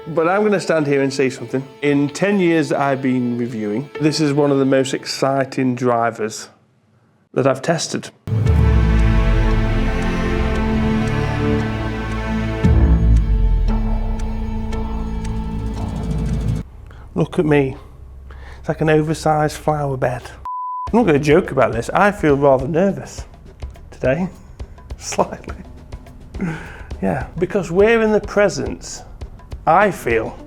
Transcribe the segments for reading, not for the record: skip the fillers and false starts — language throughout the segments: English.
But I'm going to stand here and say something. In 10 years that I've been reviewing, this is one of the most exciting drivers that I've tested. Look at me. It's like an oversized flower bed. I'm not going to joke about this. I feel rather nervous today. Slightly. Yeah, because we're in the presence, I feel,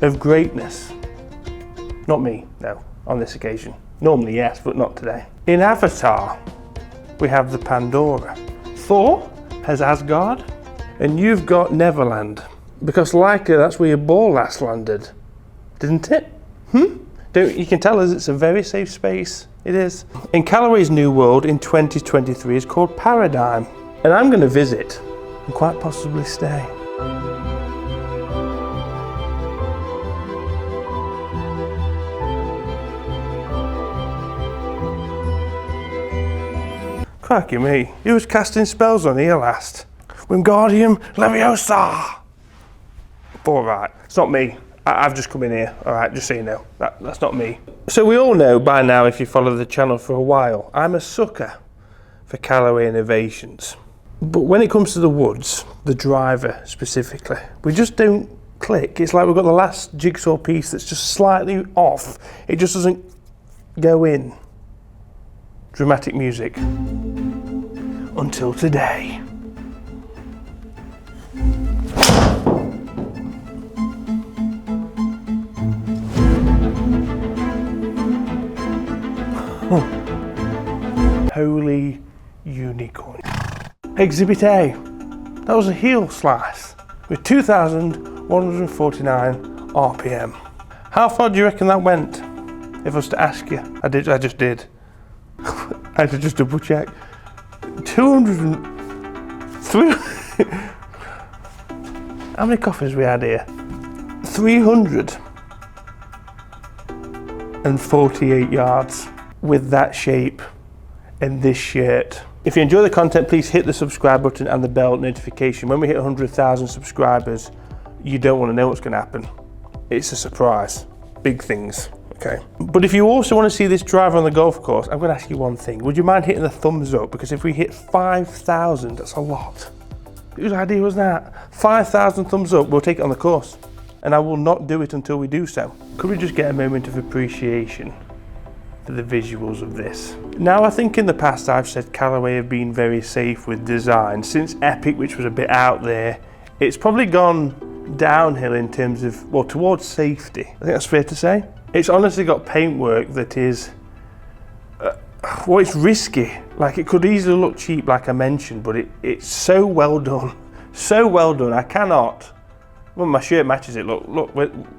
of greatness. Not me, no, on this occasion. Normally, yes, but not today. In Avatar, we have the Pandora. Thor has Asgard, and you've got Neverland. Because Leica, that's where your ball last landed, didn't it? You can tell us it's a very safe space. It is. In Callaway's new world in 2023 is called Paradym. And I'm going to visit and quite possibly stay. Crikey me, who was casting spells on here last? Wingardium Leviosa! All right, it's not me. I've just come in here, all right, just so you know. That's not me. So we all know by now, if you follow the channel for a while, I'm a sucker for Callaway innovations. But when it comes to the woods, the driver specifically, we just don't click. It's like we've got the last jigsaw piece that's just slightly off. It just doesn't go in. Dramatic music. Until today. Holy unicorn. Exhibit A. That was a heel slice with 2,149 RPM. How far do you reckon that went? If I was to ask you. I just did. I had to just double check. 203. How many coffees we had here? 348 yards with that shape and this shirt. If you enjoy the content, please hit the subscribe button and the bell notification. When we hit 100,000 subscribers, you don't want to know what's going to happen. It's a surprise. Big things. Okay. But if you also want to see this driver on the golf course, I'm going to ask you one thing. Would you mind hitting the thumbs up? Because if we hit 5,000, that's a lot. Whose idea was that? 5,000 thumbs up, we'll take it on the course. And I will not do it until we do so. Could we just get a moment of appreciation for the visuals of this? Now, I think in the past I've said Callaway have been very safe with design. Since Epic, which was a bit out there, it's probably gone downhill in terms of, well, towards safety. I think that's fair to say. It's honestly got paintwork that is, well, it's risky. Like, it could easily look cheap, like I mentioned, but it's so well done. So well done. I cannot, well, my shirt matches it. Look,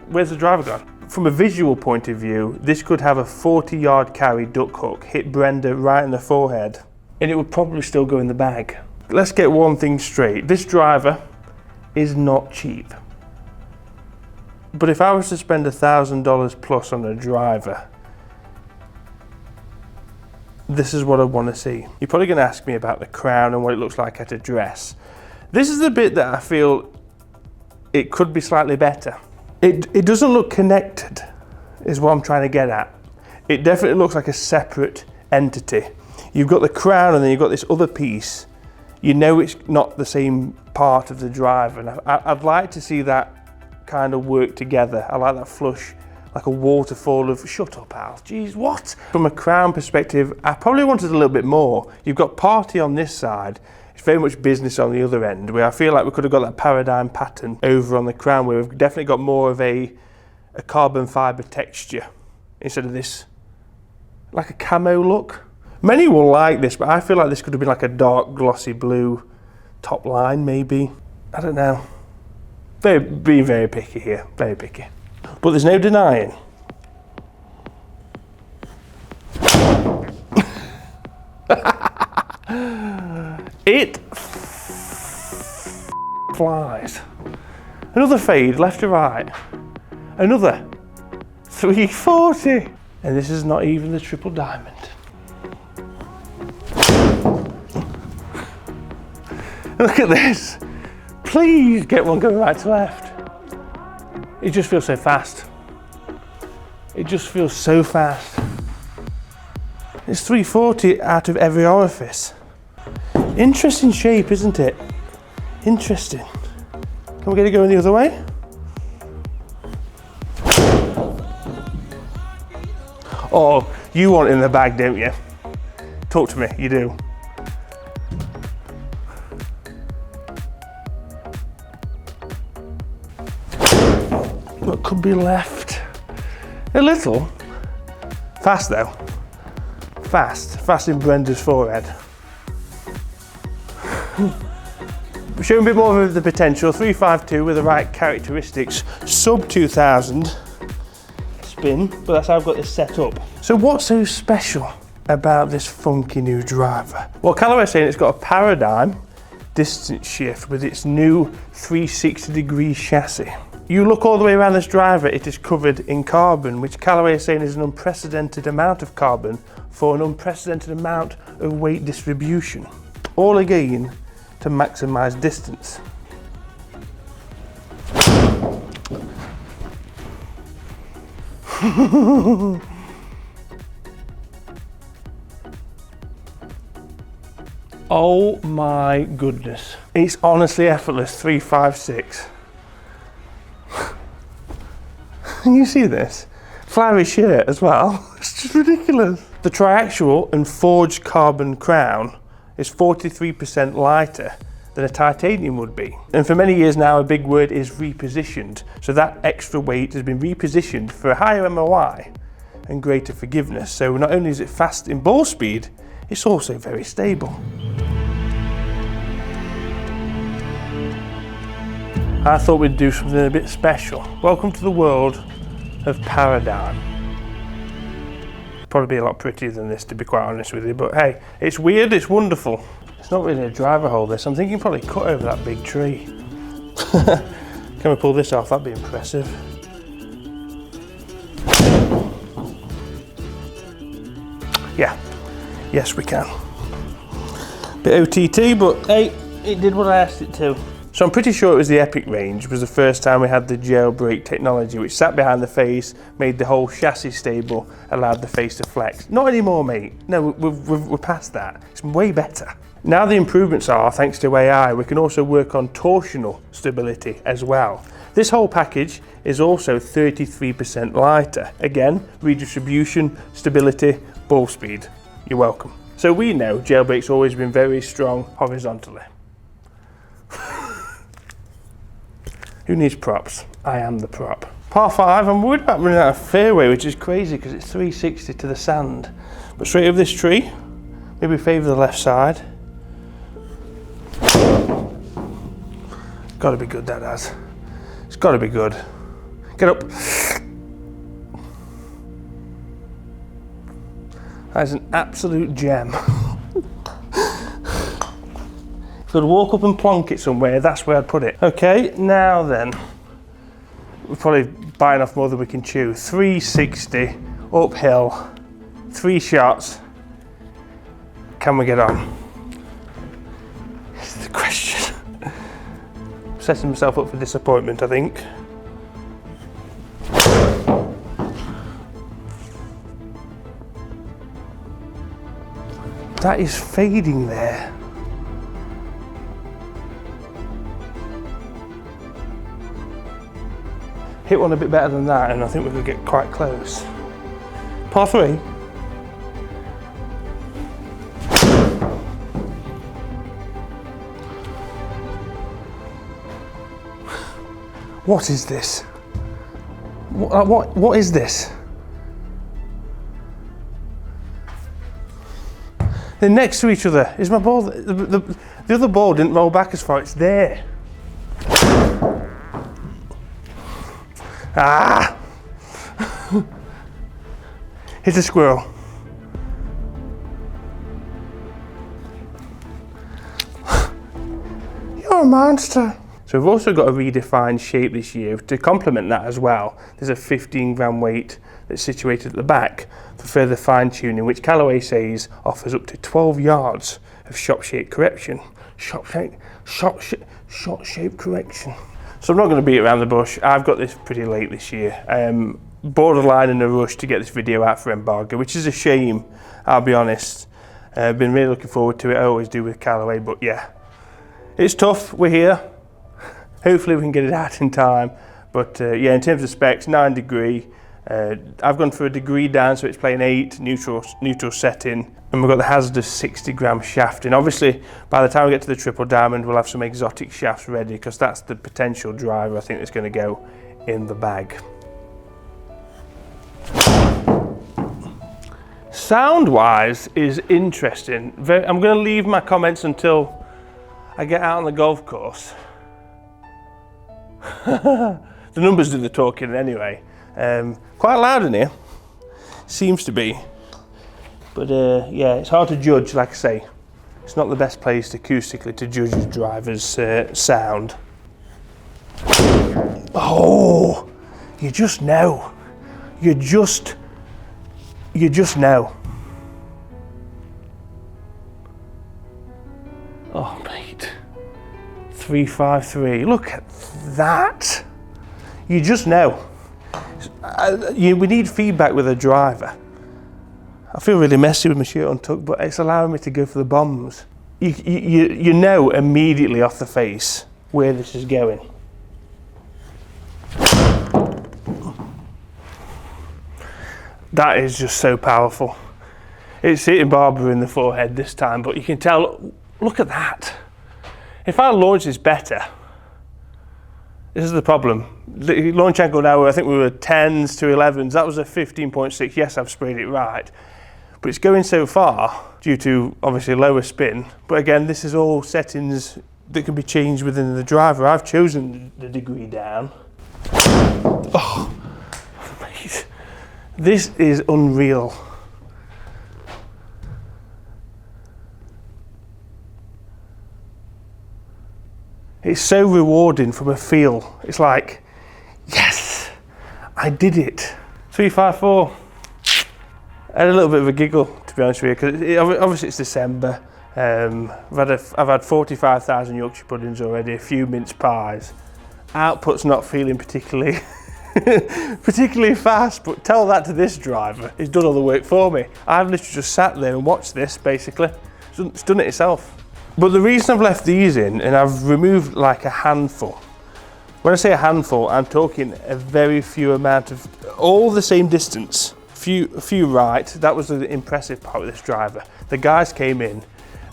where's the driver gone? From a visual point of view, this could have a 40-yard carry duck hook, hit Brenda right in the forehead, and it would probably still go in the bag. Let's get one thing straight. This driver is not cheap. But if I was to spend $1,000 plus on a driver, this is what I want to see. You're probably going to ask me about the crown and what it looks like at a dress. This is the bit that I feel it could be slightly better. It doesn't look connected, is what I'm trying to get at. It definitely looks like a separate entity. You've got the crown and then you've got this other piece. You know it's not the same part of the driver. And I'd like to see that kind of work together. I like that flush, like a waterfall of, shut up Al, jeez, what? From a crown perspective, I probably wanted a little bit more. You've got party on this side, it's very much business on the other end, where I feel like we could have got that Paradym pattern over on the crown, where we've definitely got more of a carbon fibre texture, instead of this, like a camo look. Many will like this, but I feel like this could have been like a dark glossy blue top line maybe. I don't know. Being very picky here, very picky. But there's no denying. It flies. Another fade, left to right. Another 340. And this is not even the triple diamond. Look at this. Please get one going right to left. It just feels so fast. It just feels so fast. It's 340 out of every orifice. Interesting shape, isn't it? Interesting. Can we get it going the other way? Oh, you want it in the bag, don't you? Talk to me, you do. What could be left? A little. Fast though. Fast in Brenda's forehead. Showing a bit more of the potential. 352 with the right characteristics. Sub 2000 spin, but that's how I've got this set up. So what's so special about this funky new driver? Well, Callaway's saying it's got a Paradym distance shift with its new 360-degree chassis. You look all the way around this driver, it is covered in carbon, which Callaway is saying is an unprecedented amount of carbon for an unprecedented amount of weight distribution. All again to maximise distance. Oh my goodness. It's honestly effortless, 356. You see this? Flowery shirt as well. It's just ridiculous. The triaxial and forged carbon crown is 43% lighter than a titanium would be. And for many years now, a big word is repositioned. So that extra weight has been repositioned for a higher MOI and greater forgiveness. So not only is it fast in ball speed, it's also very stable. I thought we'd do something a bit special. Welcome to the world of Paradym. Probably be a lot prettier than this, to be quite honest with you, but hey, it's weird, it's wonderful. It's not really a driver hole this. I'm thinking probably cut over that big tree. Can we pull this off? That'd be impressive. Yeah, yes we can. Bit OTT, but hey, it did what I asked it to. So I'm pretty sure it was the Epic range. It was the first time we had the jailbreak technology, which sat behind the face, made the whole chassis stable, allowed the face to flex. Not anymore, mate. No, we're past that. It's way better. Now the improvements are, thanks to AI, we can also work on torsional stability as well. This whole package is also 33% lighter. Again, redistribution, stability, ball speed. You're welcome. So we know jailbreak's always been very strong horizontally. Who needs props? I am the prop. Par 5, I'm worried about running out of fairway, which is crazy because it's 360 to the sand. But straight over this tree, maybe favour the left side. Gotta be good, that has. It's gotta be good. Get up. That is an absolute gem. If I could walk up and plonk it somewhere, that's where I'd put it. Okay, now then, we're probably biting off more than we can chew. 360, uphill, 3 shots. Can we get on? This is the question. I'm setting myself up for disappointment, I think. That is fading there. Hit one a bit better than that and I think we could get quite close. Par 3. What is this? What is this? They're next to each other. Is my ball, the other ball didn't roll back as far, it's there. Ah! Hit a squirrel. You're a monster. So we've also got a redefined shape this year to complement that as well. There's a 15 gram weight that's situated at the back for further fine tuning, which Callaway says offers up to 12 yards of shot shape correction. Shot shape correction. So I'm not going to beat around the bush. I've got this pretty late this year. Borderline in a rush to get this video out for embargo, which is a shame, I'll be honest. I've been really looking forward to it. I always do with Callaway, but yeah, it's tough. We're here. Hopefully we can get it out in time. But yeah, in terms of specs, 9 degree. I've gone for a degree down, so it's playing 8, neutral setting, and we've got the hazardous 60-gram shafting. Obviously, by the time we get to the triple diamond, we'll have some exotic shafts ready, because that's the potential driver I think that's going to go in the bag. Sound-wise is interesting. I'm going to leave my comments until I get out on the golf course. The numbers do the talking anyway. Quite loud in here, seems to be, but yeah, it's hard to judge. Like I say, it's not the best place acoustically to judge a driver's sound. Oh, you just know. You just know. Oh mate, 353. Look at that. You just know. We need feedback with a driver. I feel really messy with my shirt untucked, but it's allowing me to go for the bombs. You know immediately off the face where this is going. That is just so powerful. It's hitting Barbara in the forehead this time, but you can tell, look at that. If I launch this better, this is the problem. The launch angle now, I think we were 10s to 11s. That was a 15.6. Yes, I've sprayed it right. But it's going so far due to obviously lower spin. But again, this is all settings that can be changed within the driver. I've chosen the degree down. Oh, mate. This is unreal. It's so rewarding from a feel. It's like, yes, I did it. 354. I had a little bit of a giggle, to be honest with you, because obviously it's December. I've had 45,000 Yorkshire puddings already, a few mince pies. Output's not feeling particularly fast, but tell that to this driver. He's done all the work for me. I've literally just sat there and watched this, basically. It's done it itself. But the reason I've left these in, and I've removed like a handful. When I say a handful, I'm talking a very few amount of, all the same distance, a few right. That was the impressive part with this driver. The guys came in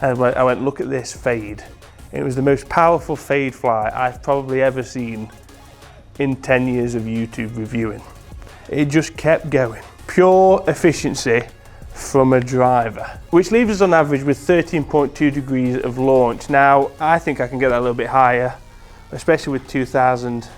and I went, look at this fade. And it was the most powerful fade fly I've probably ever seen in 10 years of YouTube reviewing. It just kept going. Pure efficiency from a driver, which leaves us on average with 13.2 degrees of launch. Now, I think I can get that a little bit higher, especially with 2000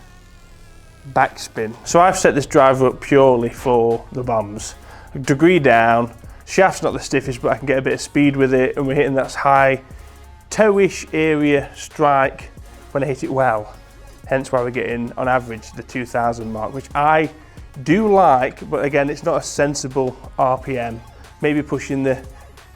backspin. So I've set this driver up purely for the bombs. A degree down, shaft's not the stiffest, but I can get a bit of speed with it, and we're hitting that high toe-ish area strike when I hit it well. Hence why we're getting, on average, the 2000 mark, which I do like, but again, it's not a sensible RPM. Maybe pushing the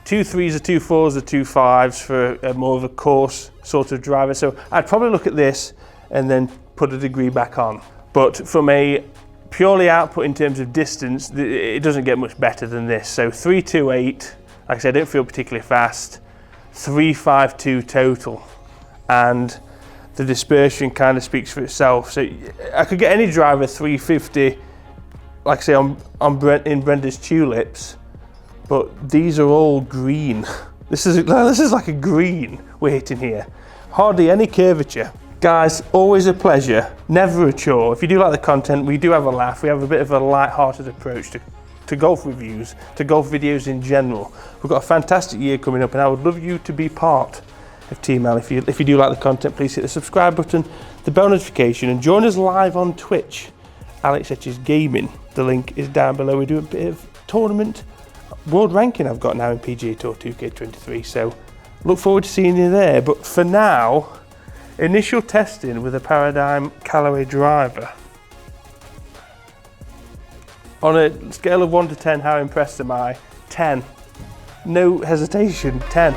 2.3s or 2.4s or 2.5s for a more of a course sort of driver. So I'd probably look at this and then put a degree back on. But from a purely output in terms of distance, it doesn't get much better than this. So 328, like I said, I don't feel particularly fast. 352 total. And the dispersion kind of speaks for itself. So I could get any driver 350, like I say, in Brenda's Tulips, but these are all green. This is like a green we're hitting here. Hardly any curvature. Guys, always a pleasure, never a chore. If you do like the content, we do have a laugh. We have a bit of a light-hearted approach to golf reviews, to golf videos in general. We've got a fantastic year coming up, and I would love you to be part of Team Al. If you do like the content, please hit the subscribe button, the bell notification, and join us live on Twitch, Alex Etches Gaming. The link is down below. We do a bit of tournament world ranking I've got now in PGA Tour 2K23, so look forward to seeing you there. But for now, initial testing with a Paradym Callaway driver. On a scale of 1 to 10, how impressed am I? 10. No hesitation, 10.